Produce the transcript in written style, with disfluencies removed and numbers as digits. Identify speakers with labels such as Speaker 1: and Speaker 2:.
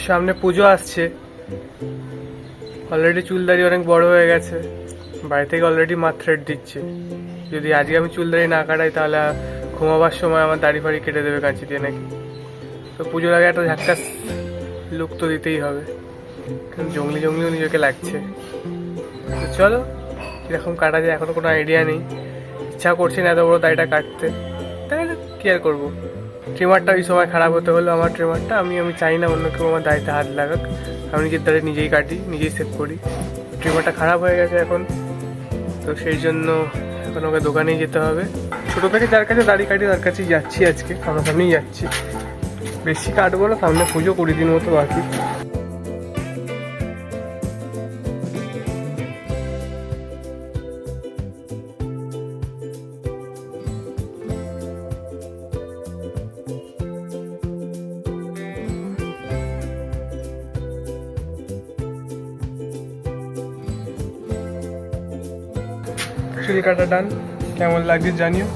Speaker 1: সামনে পুজো আসছে, অলরেডি চুলদারি অনেক বড় হয়ে গেছে, বাড়ি থেকে অলরেডি মা থ্রেড দিচ্ছে। যদি আজকে আমি চুলদারি না কাটাই তাহলে ঘুমাবার সময় আমার দাড়ি ফাড়ি কেটে দেবে কাঁচি দিয়ে নাকি। তো পুজোর আগে একটা ঝাক্কাস লুক তো দিতেই হবে, জঙ্গলি জঙ্গলিও নিজেকে লাগছে। তো চলো কীরকম কাটা যায় এখনও কোনো আইডিয়া নেই, ইচ্ছা করছে না এত বড়ো দাড়িটা কাটতে, তাই কি আর করবো। ট্রিমারটা ওই সময় খারাপ হতে হলো, আমার ট্রিমারটা আমি চাই না অন্য কেউ আমার দাড়িতে হাত লাগাক, আমি নিজের দাড়ি নিজেই কাটি, নিজেই সেভ করি। ট্রিমারটা খারাপ হয়ে গেছে এখন, তো সেই জন্য এখন ওকে দোকানেই যেতে হবে। ছোটো থেকে যার কাছে দাড়ি কাটি তার কাছেই যাচ্ছি, আজকে সামনাসামনিই যাচ্ছি, বেশি কাটবো না, সামনে পুজো 20 দিন মতো বাকি। চুল কাটা ডান, কেমন লাগছে জানিও।